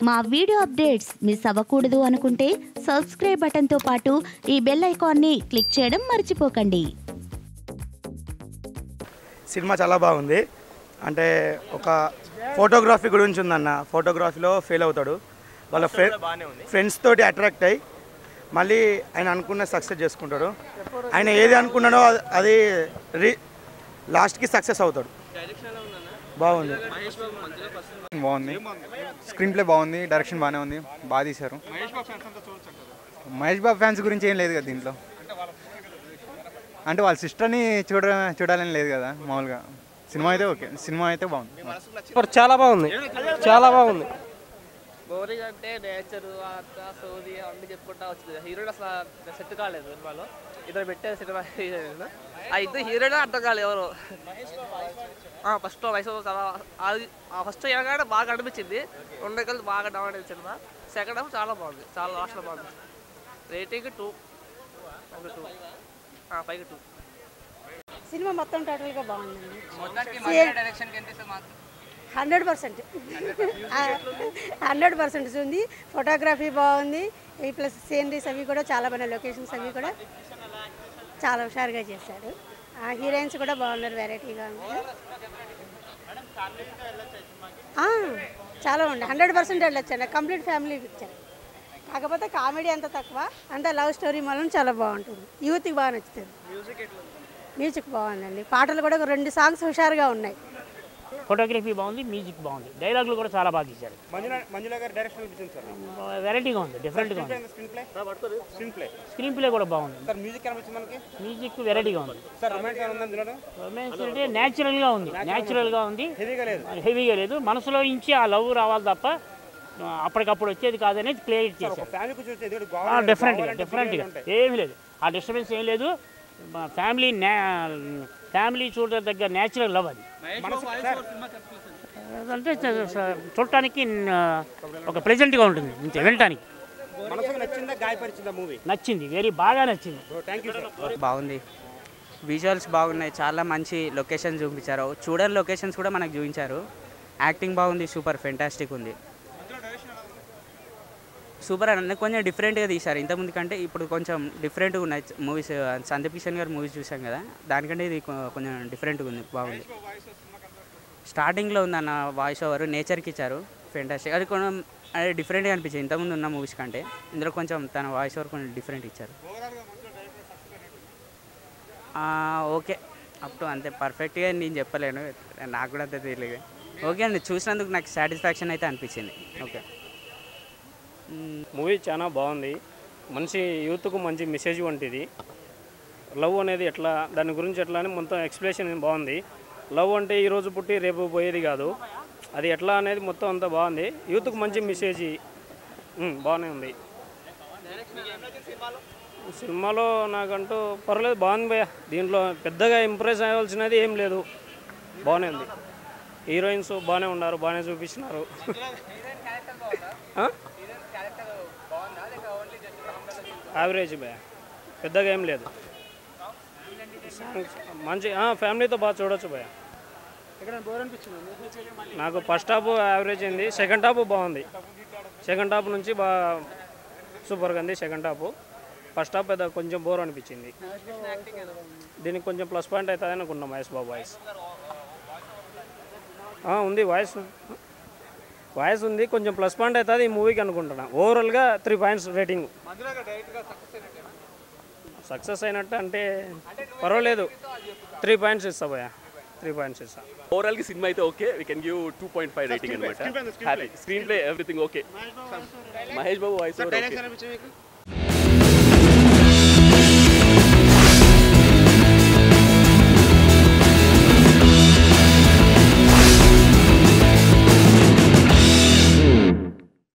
మా video updates miss అవ్వకూడదు అనుకుంటే సబ్స్క్రైబ్ బటన్తో పాటు ఈ బెల్ ఐకాన్ని క్లిక్ చేయడం మర్చిపోకండి. సినిమా చాలా బాగుంది. అంటే ఒక ఫోటోగ్రఫీ గురించి ఉందన్న. ఫోటోగ్రఫీలో ఫెయిల్ అవుతాడు, వాళ్ళ ఫ్రెండ్స్ తోటి అట్రాక్ట్ అయ్యి మళ్ళీ ఆయన అనుకున్న సక్సెస్ చేసుకుంటాడు. ఆయన ఏది అనుకున్నాడో అది లాస్ట్కి సక్సెస్ అవుతాడు. బాగుంది, స్క్రీన్ ప్లే బాగుంది, డైరెక్షన్ బాగానే ఉంది, బాగా తీశారు. మహేష్ బాబు ఫ్యాన్స్ గురించి ఏం లేదు కదా దీంట్లో. అంటే వాళ్ళ సిస్టర్ని చూడాలని లేదు కదా. మామూలుగా సినిమా అయితే ఓకే, సినిమా అయితే బాగుంది, చాలా బాగుంది, చాలా బాగుంది. బోరింగ్ అంటే నేచర్ అంతా సోది అన్ని చెప్పుకుంటా వచ్చింది. హీరోయిన్ అసలు సెట్ కాలేదు సినిమాలో. ఇద్దరు పెట్టారు సినిమా హీరోయిన్, ఆ ఇద్దరు హీరోయిన్ అర్థం కాలేదు ఎవరు. ఫస్ట్ వయసు చాలా అది ఫస్ట్ ఎలాగైనా బాగా అనిపించింది. రెండు కలిసి బాగా డౌన్ అయింది సినిమా. సెకండ్ హాఫ్ చాలా బాగుంది, చాలా లాస్ట్లో బాగుంది. రేటింగ్ 2, 5 2. సినిమా మొత్తం టోటల్గా బాగుందండి. 100% ఉంది. ఫోటోగ్రఫీ బాగుంది, ప్లస్ సీనరీస్ అవి కూడా చాలా బాగున్నాయి. లొకేషన్స్ అవి కూడా చాలా హుషారుగా చేశాడు. హీరోయిన్స్ కూడా బాగున్నారు, వెరైటీగా ఉన్నారు. చాలా ఉంది, 100% వెళ్ళొచ్చండి. Complete family picture. కాకపోతే కామెడీ అంత తక్కువ, అంత లవ్ స్టోరీ మాత్రం చాలా బాగుంటుంది. యూత్కి బాగా నచ్చుతుంది. మ్యూజిక్ బాగుందండి, పాటలు కూడా 2 సాంగ్స్ హుషారుగా ఉన్నాయి. ఫోటోగ్రఫీ బాగుంది, మ్యూజిక్ బాగుంది, డైలాగులు కూడా చాలా బాగా తీశారు. వెరైటీగా ఉంది, డిఫరెంట్గా ఉంది. స్క్రీన్ ప్లే కూడా బాగుంది. మ్యూజిక్ వెరైటీగా ఉంది. రొమాన్స్ అంటే న్యాచురల్గా ఉంది, హెవీగా లేదు. మనసులో నుంచి ఆ లవ్ రావాలి తప్ప అప్పటికప్పుడు వచ్చేది కాదనేది క్లియర్ చేశారు. డిఫరెంట్గా ఏమీ లేదు, ఆ డిస్టర్బెన్స్ ఏం లేదు. ఫ్యామిలీ చూడదగ్గ న్యాచురల్ లవ్ అది. అంటే చూడటానికి ఒక ప్లెజెంట్గా ఉంటుంది, వినటానికి నచ్చింది, వెరీ బాగా నచ్చింది. బాగుంది, విజువల్స్ బాగున్నాయి, చాలా మంచి లొకేషన్ చూపించారు. చూడని లొకేషన్స్ కూడా మనకు చూపించారు. యాక్టింగ్ బాగుంది, సూపర్ ఫెంటాస్టిక్ ఉంది, సూపర్ అని కొంచెం డిఫరెంట్గా తీశారు. ఇంతకుముందు కంటే ఇప్పుడు కొంచెం డిఫరెంట్గా ఉన్నాయి మూవీస్. సందీప్ కిషన్ గారు మూవీస్ చూసాం కదా, దానికంటే ఇది కొంచెం డిఫరెంట్గా ఉంది, బాగుంది. స్టార్టింగ్లో ఉందన్న వాయిస్ ఓవర్ నేచర్కి ఇచ్చారు, ఫెంటాస్టిక్. అది కొంచెం అది డిఫరెంట్గా అనిపించింది ఇంతకుముందు ఉన్న మూవీస్ కంటే. ఇందులో కొంచెం తన వాయిస్ ఓవర్ కొంచెం డిఫరెంట్ ఇచ్చారు. ఓకే, అప్ టు అంతే. పర్ఫెక్ట్గా నేను చెప్పలేను, నాకు కూడా అంతే తెలియదు. ఓకే అండి, చూసినందుకు నాకు సాటిస్ఫాక్షన్ అయితే అనిపించింది. ఓకే, మూవీ చాలా బాగుంది, మంచి యూత్కు మంచి మెసేజ్ వంటిది. లవ్ అనేది ఎట్లా, దాని గురించి ఎట్లా అని మొత్తం ఎక్స్ప్లెనేషన్ బాగుంది. లవ్ అంటే ఈరోజు పుట్టి రేపు పోయేది కాదు, అది ఎట్లా అనేది మొత్తం అంతా బాగుంది. యూత్కు మంచి మెసేజ్ బాగానే ఉంది. సినిమాలో నాకంటూ పర్లేదు, బాగుంది భయ్య. దీంట్లో పెద్దగా ఇంప్రెస్ అవ్వాల్సినది ఏం లేదు, బాగానే ఉంది. హీరోయిన్స్ బాగానే ఉన్నారు, బాగానే చూపించినారు. యావరేజ్ భయ్య, పెద్దగా ఏం లేదు. మంచి ఫ్యామిలీతో బాగా చూడొచ్చు భయ్య. నాకు ఫస్ట్ హాఫ్ యావరేజ్ అయింది, సెకండ్ హాఫ్ బాగుంది. సెకండ్ హాఫ్ నుంచి బాగా సూపర్గా ఉంది సెకండ్ హాఫ్. ఫస్ట్ హాఫ్ పెద్ద కొంచెం బోర్ అనిపించింది. దీనికి కొంచెం ప్లస్ పాయింట్ అవుతుంది అనుకున్నాం. మహేష్ బాబు వాయిస్ ఉంది, వాయిస్ ఉంది, కొంచెం ప్లస్ పాయింట్ అవుతుంది ఈ మూవీకి అనుకుంటున్నా. ఓవరాల్గా 3 పాయింట్స్ రేటింగ్. సక్సెస్ అయినట్టు అంటే పర్వాలేదు, 3 పాయింట్స్ ఇస్తా భయ్యా, 3 పాయింట్స్ ఇస్తా. ఓవరాల్గా సినిమా అయితే okay, we can give 2.5 rating అనమాట. Happy, screenplay everything okay. Mahesh Babu voice